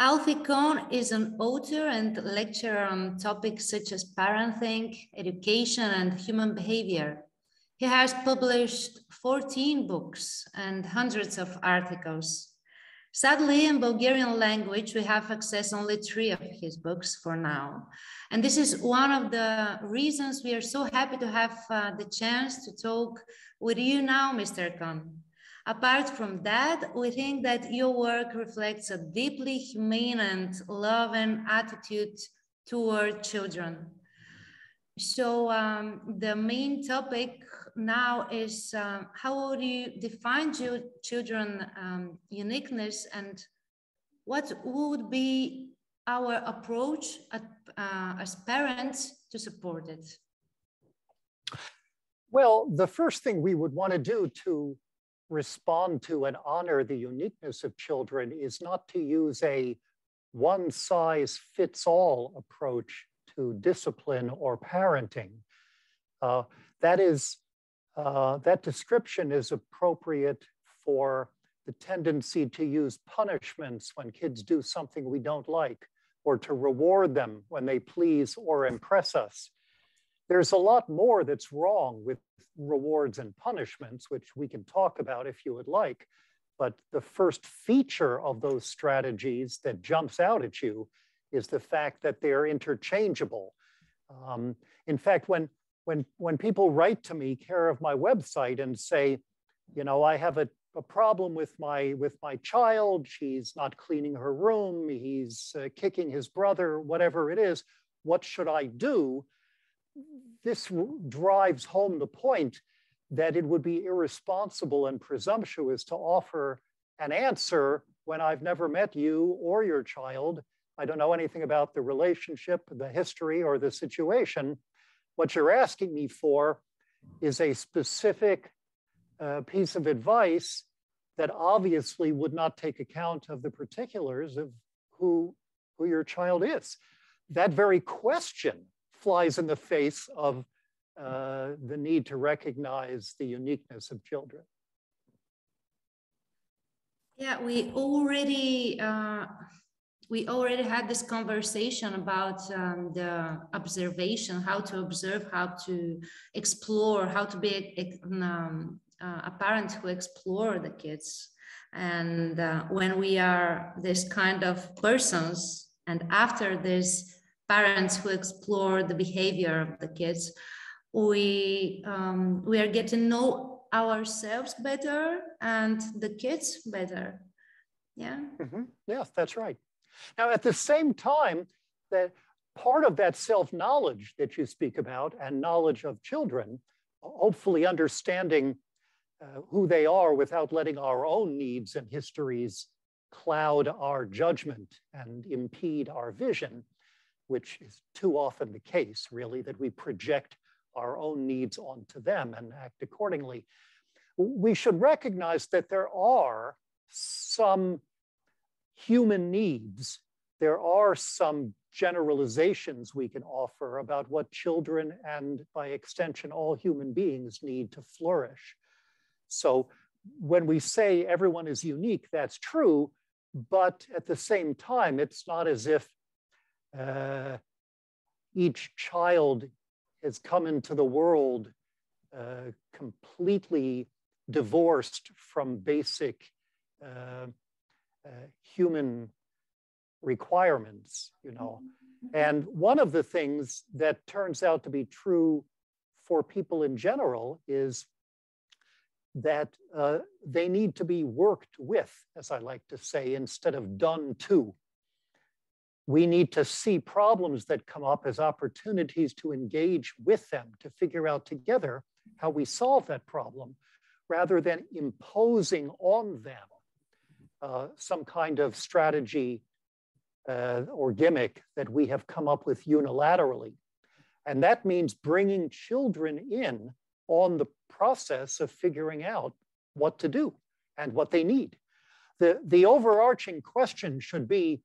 Alfie Kon is an author and lecturer on topics such as parenting, education, and human behavior. He has published 14 books and hundreds of articles. Sadly, in Bulgarian language, we have accessed only 3 of his books for now. And this is one of the reasons we are so happy to have the chance to talk with you now, Mr. Kohn. Apart from that, we think that your work reflects a deeply humane and loving attitude toward children. So the main topic now is how would you define children uniqueness, and what would be our approach as parents to support it? Well, the first thing we would want to do to respond to and honor the uniqueness of children is not to use a one-size-fits-all approach to discipline or parenting. That description is appropriate for the tendency to use punishments when kids do something we don't like, or to reward them when they please or impress us. There's a lot more that's wrong with rewards and punishments, which we can talk about if you would like. But the first feature of those strategies that jumps out at you is the fact that they're interchangeable. In fact, when people write to me, care of my website, and say, you know, I have a problem with my child, she's not cleaning her room, he's kicking his brother, whatever it is, what should I do? This drives home the point that it would be irresponsible and presumptuous to offer an answer when I've never met you or your child. I don't know anything about the relationship, the history, or the situation. What you're asking me for is a specific piece of advice that obviously would not take account of the particulars of who your child is. That very question flies in the face of the need to recognize the uniqueness of children. Yeah, we already had this conversation about the observation, how to observe, how to explore, how to be a parent who explore the kids. And when we are this kind of persons, and after this, parents who explore the behavior of the kids, we are getting to know ourselves better and the kids better. Yeah. Mm-hmm. Yes, that's right. Now, at the same time, that part of that self-knowledge that you speak about and knowledge of children, hopefully understanding who they are without letting our own needs and histories cloud our judgment and impede our vision, which is too often the case, really, that we project our own needs onto them and act accordingly. We should recognize that there are some human needs. There are some generalizations we can offer about what children, and by extension, all human beings, need to flourish. So when we say everyone is unique, that's true, but at the same time, it's not as if each child has come into the world completely divorced from basic human requirements, you know. And one of the things that turns out to be true for people in general is that they need to be worked with, as I like to say, instead of done to. We need to see problems that come up as opportunities to engage with them, to figure out together how we solve that problem, rather than imposing on them some kind of strategy or gimmick that we have come up with unilaterally. And that means bringing children in on the process of figuring out what to do and what they need. The overarching question should be,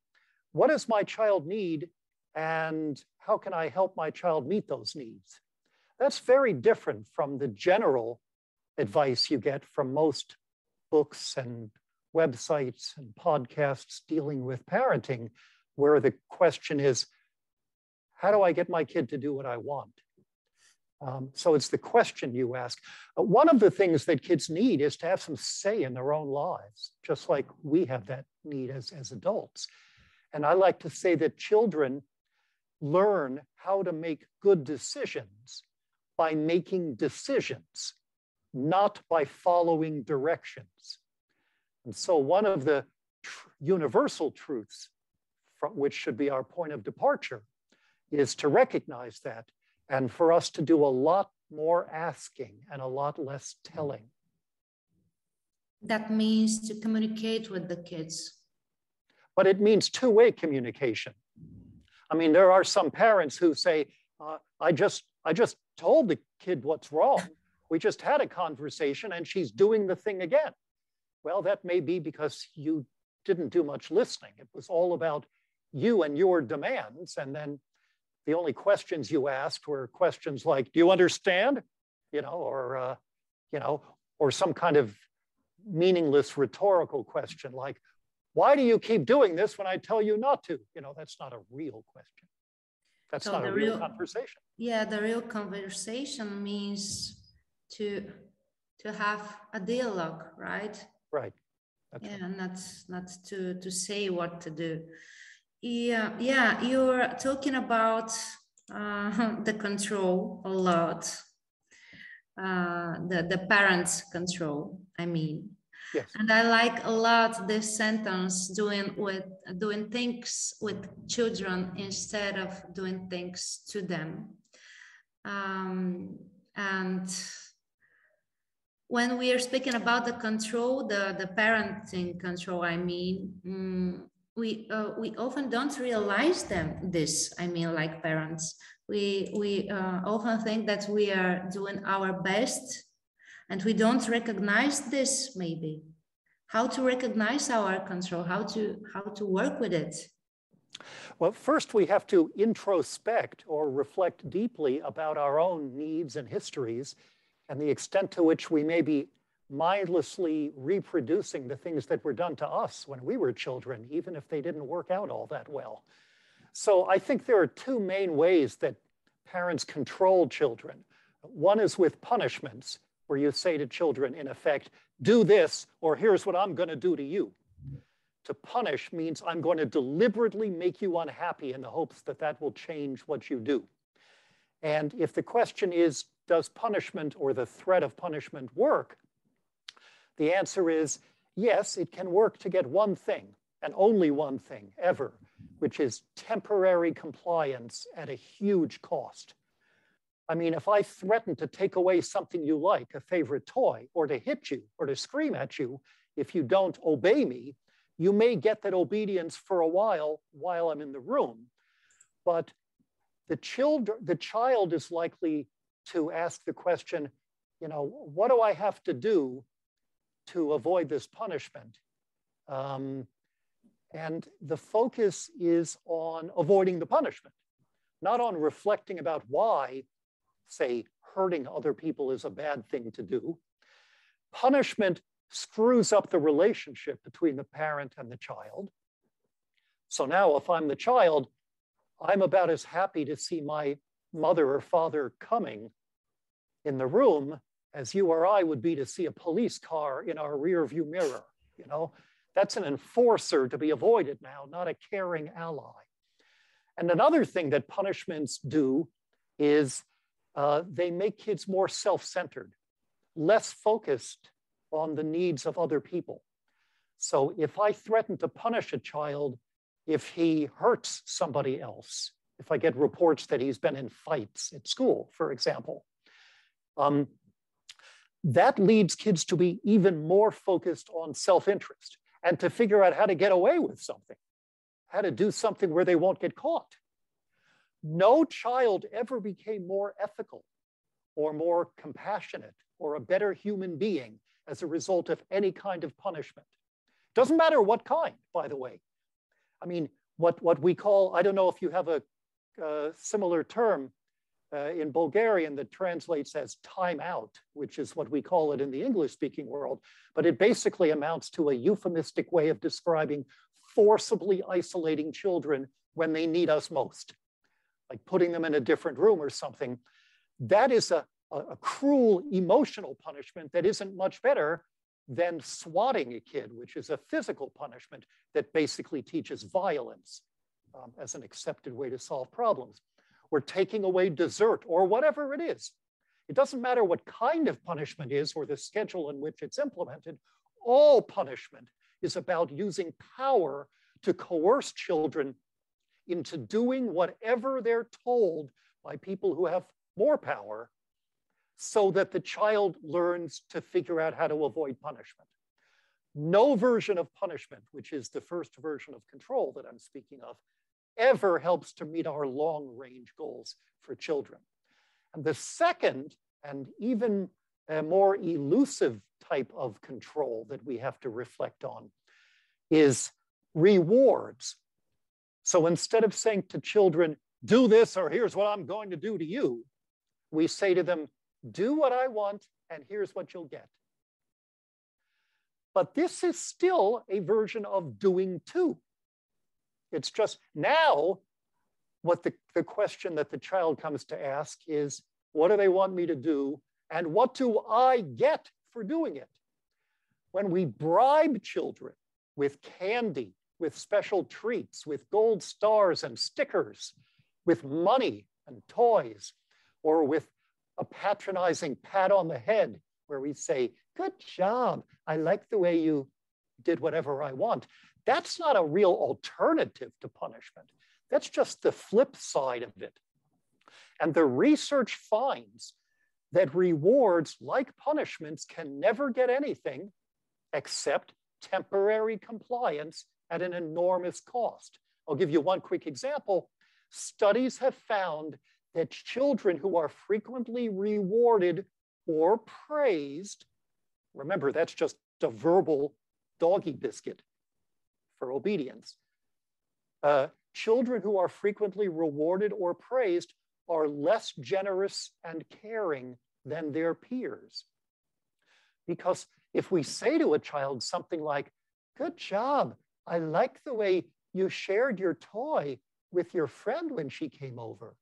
what does my child need, and how can I help my child meet those needs? That's very different from the general advice you get from most books and websites and podcasts dealing with parenting where the question is, how do I get my kid to do what I want? So it's the question you ask. One of the things that kids need is to have some say in their own lives, just like we have that need as adults. And I like to say that children learn how to make good decisions by making decisions, not by following directions. And so one of the universal truths, which should be our point of departure, is to recognize that and for us to do a lot more asking and a lot less telling. That means to communicate with the kids. But it means two-way communication. I mean, there are some parents who say, I just told the kid what's wrong. We just had a conversation and she's doing the thing again. Well, that may be because you didn't do much listening. It was all about you and your demands. And then the only questions you asked were questions like, do you understand? Or some kind of meaningless rhetorical question like, why do you keep doing this when I tell you not to? That's not a real question. That's not a real conversation. Yeah, the real conversation means to have a dialogue, right? Right. Not to say what to do. Yeah, you're talking about the control a lot, the parents' control, I mean. Yes. And I like a lot this sentence, doing things with children instead of doing things to them. And when we are speaking about the control, the parenting control, I mean, we often don't realize this. I mean, like parents, we often think that we are doing our best, and we don't recognize this. Maybe how to recognize our control, how to work with it. Well, first we have to introspect or reflect deeply about our own needs and histories, and the extent to which we may be mindlessly reproducing the things that were done to us when we were children, even if they didn't work out all that well. So I think there are two main ways that parents control children. One is with punishments, where you say to children, in effect, do this, or here's what I'm going to do to you. To punish means I'm going to deliberately make you unhappy in the hopes that that will change what you do. And if the question is, does punishment or the threat of punishment work? The answer is yes, it can work to get one thing, and only one thing ever, which is temporary compliance at a huge cost. I mean, if I threaten to take away something you like, a favorite toy, or to hit you, or to scream at you, if you don't obey me, you may get that obedience for a while I'm in the room. But the child is likely to ask the question, what do I have to do to avoid this punishment? And the focus is on avoiding the punishment, not on reflecting about why, say, hurting other people is a bad thing to do. Punishment screws up the relationship between the parent and the child. So now if I'm the child, I'm about as happy to see my mother or father coming in the room as you or I would be to see a police car in our rear view mirror. That's an enforcer to be avoided now, not a caring ally. And another thing that punishments do is they make kids more self-centered, less focused on the needs of other people. So if I threaten to punish a child if he hurts somebody else, if I get reports that he's been in fights at school, for example, that leads kids to be even more focused on self-interest and to figure out how to get away with something, how to do something where they won't get caught. No child ever became more ethical or more compassionate or a better human being as a result of any kind of punishment. Doesn't matter what kind, by the way. I mean, what we call, I don't know if you have a similar term in Bulgarian that translates as time out, which is what we call it in the English-speaking world, but it basically amounts to a euphemistic way of describing forcibly isolating children when they need us most, like putting them in a different room or something. That is a cruel emotional punishment that isn't much better than swatting a kid, which is a physical punishment that basically teaches violence as an accepted way to solve problems. We're taking away dessert or whatever it is. It doesn't matter what kind of punishment is or the schedule in which it's implemented. All punishment is about using power to coerce children into doing whatever they're told by people who have more power, so that the child learns to figure out how to avoid punishment. No version of punishment, which is the first version of control that I'm speaking of, ever helps to meet our long-range goals for children. And the second, and even a more elusive type of control that we have to reflect on, is rewards. So instead of saying to children, do this or here's what I'm going to do to you, we say to them, do what I want and here's what you'll get. But this is still a version of doing too. It's just now what the question that the child comes to ask is, what do they want me to do? And what do I get for doing it? When we bribe children with candy, with special treats, with gold stars and stickers, with money and toys, or with a patronizing pat on the head where we say, good job, I like the way you did whatever I want. That's not a real alternative to punishment. That's just the flip side of it. And the research finds that rewards, like punishments, can never get anything except temporary compliance at an enormous cost. I'll give you one quick example. Studies have found that children who are frequently rewarded or praised, remember, that's just a verbal doggy biscuit for obedience. Children who are frequently rewarded or praised are less generous and caring than their peers. Because if we say to a child something like, good job, I like the way you shared your toy with your friend when she came over,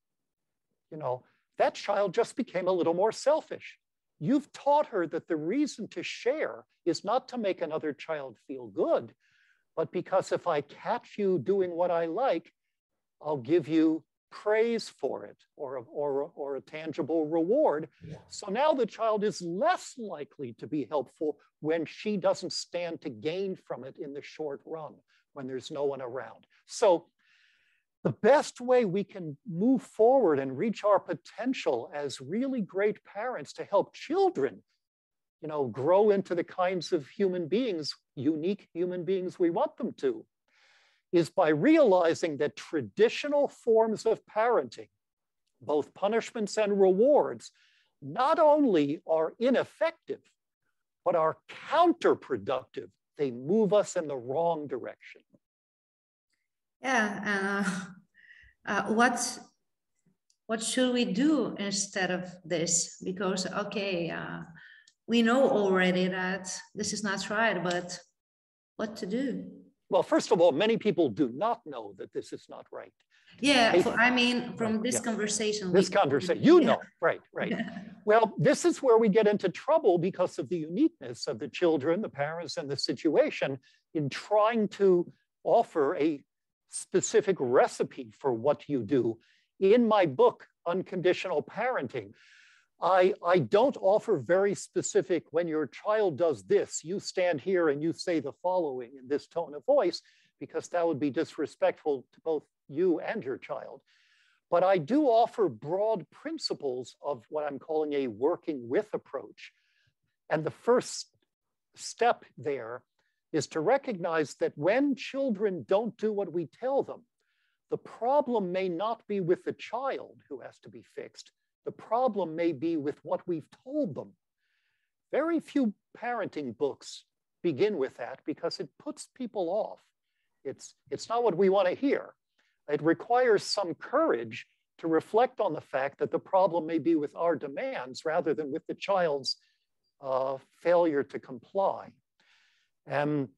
you know, that child just became a little more selfish. You've taught her that the reason to share is not to make another child feel good, but because if I catch you doing what I like, I'll give you praise for it or a tangible reward. Yeah. So now the child is less likely to be helpful when she doesn't stand to gain from it in the short run, when there's no one around. So the best way we can move forward and reach our potential as really great parents to help children, you know, grow into the kinds of human beings, unique human beings we want them to, is by realizing that traditional forms of parenting, both punishments and rewards, not only are ineffective, but are counterproductive. They move us in the wrong direction. Yeah, what should we do instead of this? Because, okay, we know already that this is not right, but what to do? Well, first of all, many people do not know that this is not right. Yeah, I mean, from this conversation. This conversation, you know, right. Well, this is where we get into trouble because of the uniqueness of the children, the parents, and the situation in trying to offer a specific recipe for what you do. In my book, Unconditional Parenting, I don't offer very specific, when your child does this, you stand here and you say the following in this tone of voice, because that would be disrespectful to both you and your child. But I do offer broad principles of what I'm calling a working with approach. And the first step there is to recognize that when children don't do what we tell them, the problem may not be with the child who has to be fixed. The problem may be with what we've told them. Very few parenting books begin with that because it puts people off. It's not what we want to hear. It requires some courage to reflect on the fact that the problem may be with our demands rather than with the child's failure to comply. And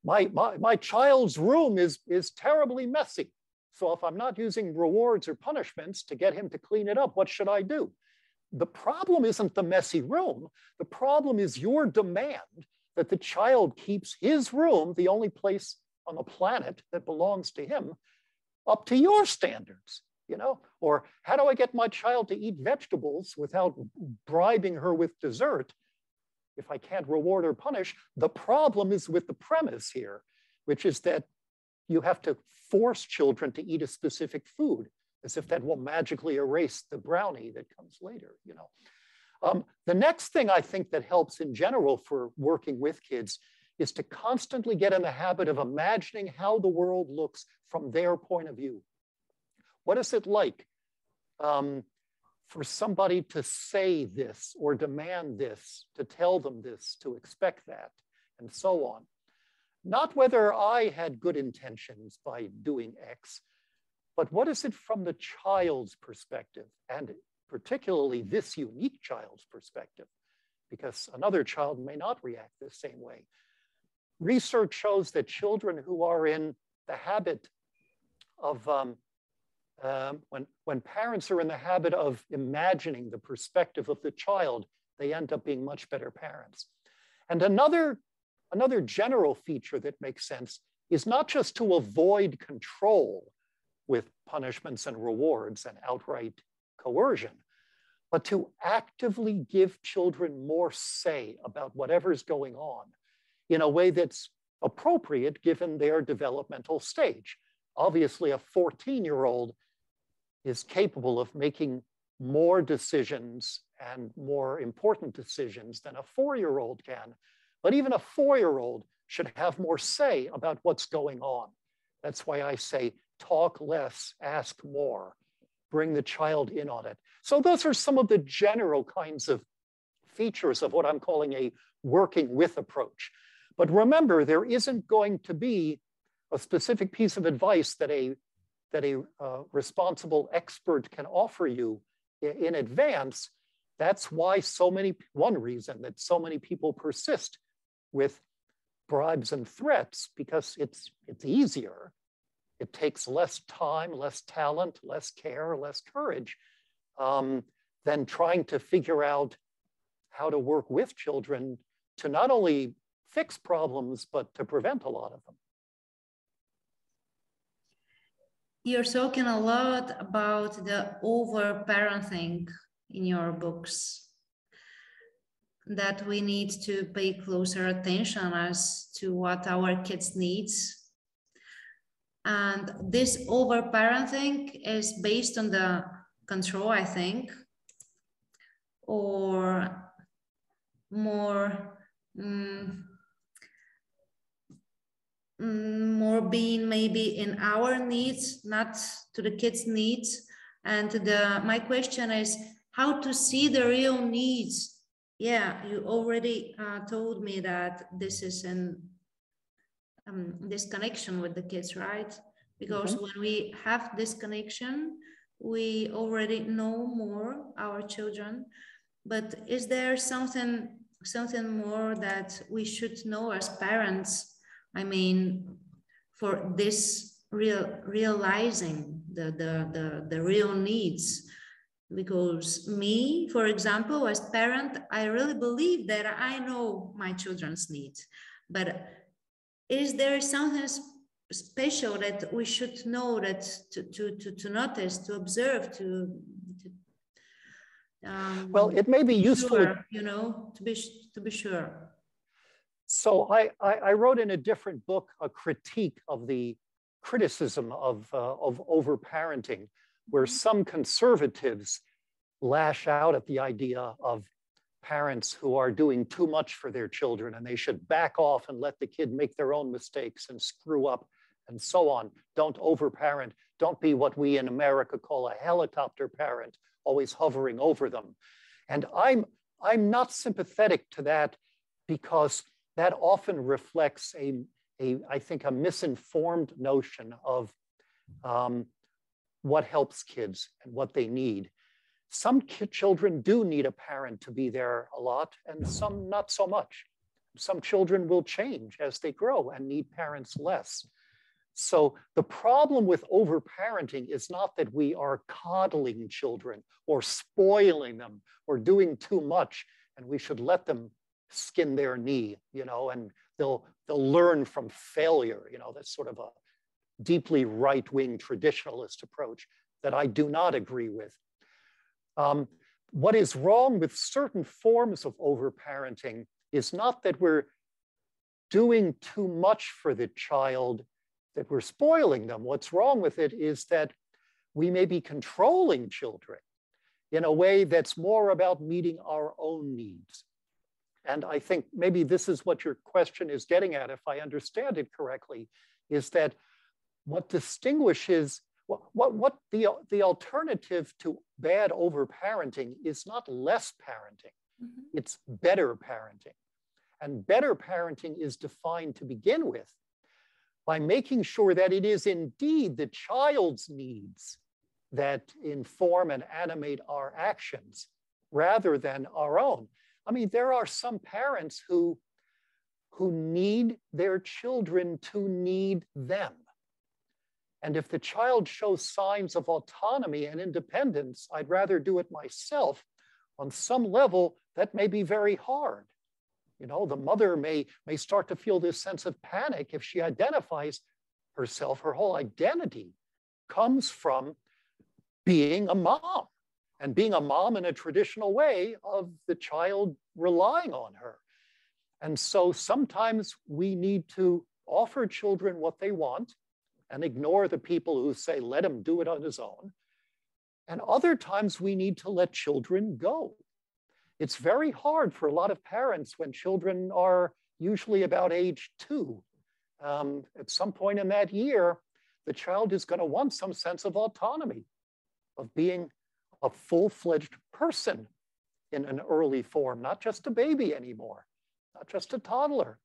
my child's room is terribly messy. So if I'm not using rewards or punishments to get him to clean it up, what should I do? The problem isn't the messy room. The problem is your demand that the child keeps his room, the only place on the planet that belongs to him, up to your standards, you know? Or how do I get my child to eat vegetables without bribing her with dessert if I can't reward or punish? The problem is with the premise here, which is that you have to force children to eat a specific food, as if that will magically erase the brownie that comes later, you know. The next thing I think that helps in general for working with kids is to constantly get in the habit of imagining how the world looks from their point of view. What is it like for somebody to say this or demand this, to tell them this, to expect that, and so on? Not whether I had good intentions by doing X, but what is it from the child's perspective, and particularly this unique child's perspective, because another child may not react the same way. Research shows that children who are in the habit of, when parents are in the habit of imagining the perspective of the child, they end up being much better parents. And another general feature that makes sense is not just to avoid control with punishments and rewards and outright coercion, but to actively give children more say about whatever's going on in a way that's appropriate given their developmental stage. Obviously, a 14-year-old is capable of making more decisions and more important decisions than a 4-year-old can. But even a 4-year-old should have more say about what's going on. That's why I say talk less, ask more, bring the child in on it. So those are some of the general kinds of features of what I'm calling a working with approach. But remember, there isn't going to be a specific piece of advice that a responsible expert can offer you in advance. That's why one reason that so many people persist with bribes and threats, because it's easier. It takes less time, less talent, less care, less courage than trying to figure out how to work with children to not only fix problems, but to prevent a lot of them. You're talking a lot about the over-parenting in your books, that we need to pay closer attention as to what our kids need. And this over-parenting is based on the control, I think, or more being maybe in our needs, not to the kids' needs. And my question is how to see the real needs. Yeah, you already told me that this is in this connection with the kids, right? Because when we have this connection, we already know more our children. But is there something more that we should know as parents? I mean, for this realizing the real needs. Because me, for example, as parent, I really believe that I know my children's needs. But is there something special that we should know, that to notice, to observe, well, it may be useful, sure, you know, to be sure. So I wrote in a different book a critique of the criticism of over-parenting, where some conservatives lash out at the idea of parents who are doing too much for their children and they should back off and let the kid make their own mistakes and screw up and so on. Don't over-parent. Don't be what we in America call a helicopter parent, always hovering over them. And I'm not sympathetic to that, because that often reflects I think, a misinformed notion of what helps kids and what they need. Some children do need a parent to be there a lot, and some not so much. Some children will change as they grow and need parents less. So the problem with overparenting is not that we are coddling children or spoiling them or doing too much, and we should let them skin their knee, you know, and they'll learn from failure. You know, that's sort of a deeply right-wing traditionalist approach that I do not agree with. What is wrong with certain forms of overparenting is not that we're doing too much for the child, that we're spoiling them. What's wrong with it is that we may be controlling children in a way that's more about meeting our own needs. And I think maybe this is what your question is getting at, if I understand it correctly, is that what distinguishes, what the alternative to bad overparenting is not less parenting, it's better parenting. And better parenting is defined to begin with by making sure that it is indeed the child's needs that inform and animate our actions rather than our own. I mean, there are some parents who need their children to need them. And if the child shows signs of autonomy and independence, I'd rather do it myself. On some level, that may be very hard. You know, the mother may start to feel this sense of panic if she identifies herself. Her whole identity comes from being a mom, and being a mom in a traditional way of the child relying on her. And so sometimes we need to offer children what they want and ignore the people who say, let him do it on his own. And other times we need to let children go. It's very hard for a lot of parents when children are usually about age 2. At some point in that year, the child is going to want some sense of autonomy, of being a full-fledged person in an early form, not just a baby anymore, not just a toddler.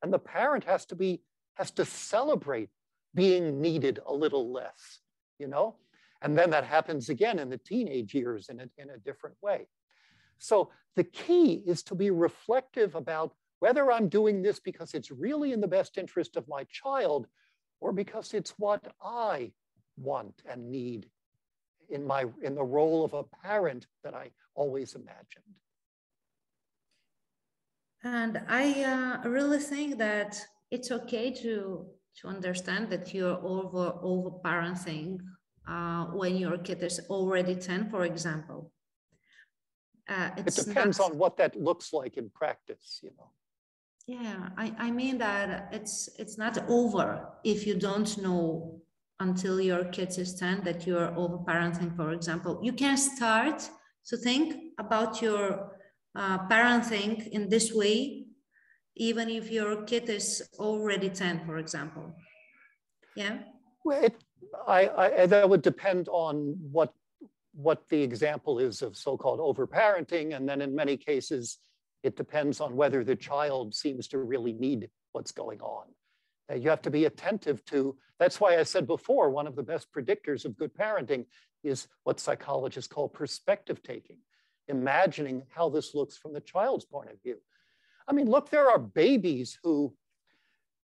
And the parent has to celebrate being needed a little less, you know? And then that happens again in the teenage years in a different way. So the key is to be reflective about whether I'm doing this because it's really in the best interest of my child or because it's what I want and need in the role of a parent that I always imagined. And I really think that it's okay to understand that you're over parenting when your kid is already 10, for example. It depends on what that looks like in practice, you know. Yeah, I mean that it's not over if you don't know until your kid is 10 that you're over parenting, for example. You can start to think about your parenting in this way, even if your kid is already 10, for example. Yeah. Well, that would depend on what the example is of so-called overparenting, and then in many cases, it depends on whether the child seems to really need what's going on. You have to be attentive to, that's why I said before, one of the best predictors of good parenting is what psychologists call perspective taking, imagining how this looks from the child's point of view. I mean, look, there are babies who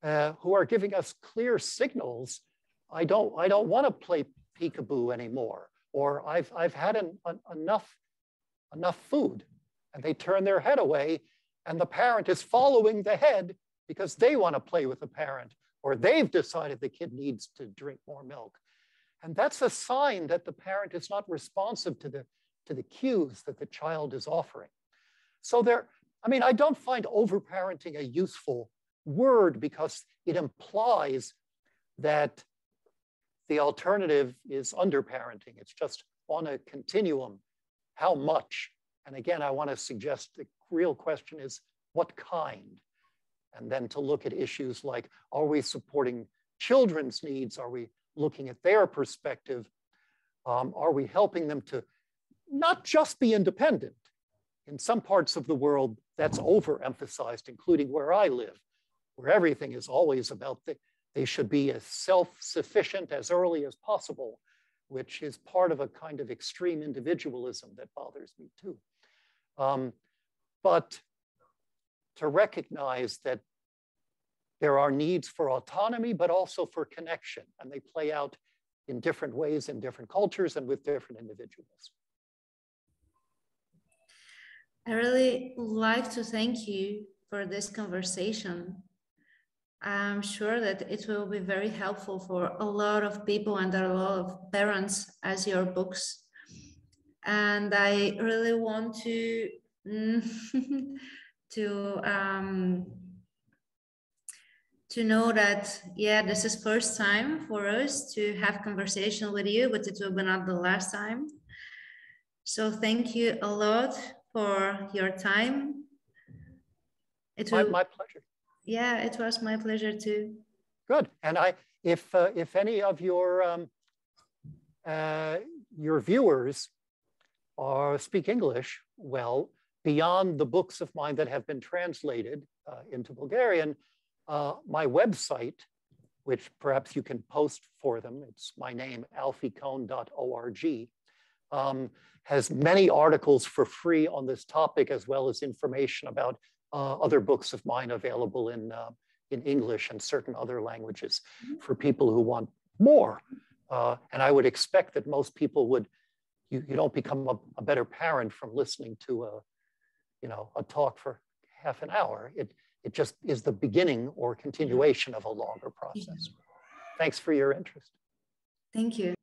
are giving us clear signals. I don't want to play peekaboo anymore, or I've had enough food, and they turn their head away, and the parent is following the head because they want to play with the parent, or they've decided the kid needs to drink more milk. And that's a sign that the parent is not responsive to the cues that the child is offering. So I don't find overparenting a useful word because it implies that the alternative is underparenting. It's just on a continuum. How much? And again, I want to suggest the real question is what kind? And then to look at issues like, are we supporting children's needs? Are we looking at their perspective? Are we helping them to not just be independent? In some parts of the world, that's overemphasized, including where I live, where everything is always about they should be as self-sufficient as early as possible. which is part of a kind of extreme individualism that bothers me too. But to recognize that there are needs for autonomy, but also for connection, and they play out in different ways in different cultures and with different individuals. I really like to thank you for this conversation. I'm sure that it will be very helpful for a lot of people and a lot of parents as your books. And I really want to to know that, yeah, this is first time for us to have conversation with you, but it will be not the last time. So thank you a lot for your time. My pleasure. Yeah, it was my pleasure too. Good. And if any of your viewers speak English well, beyond the books of mine that have been translated into Bulgarian, my website, which perhaps you can post for them, it's my name, alfiekohn.org, has many articles for free on this topic, as well as information about other books of mine available in English and certain other languages for people who want more. And I would expect that most people would, you don't become a better parent from listening to a talk for half an hour. It just is the beginning or continuation of a longer process. Thanks for your interest. Thank you.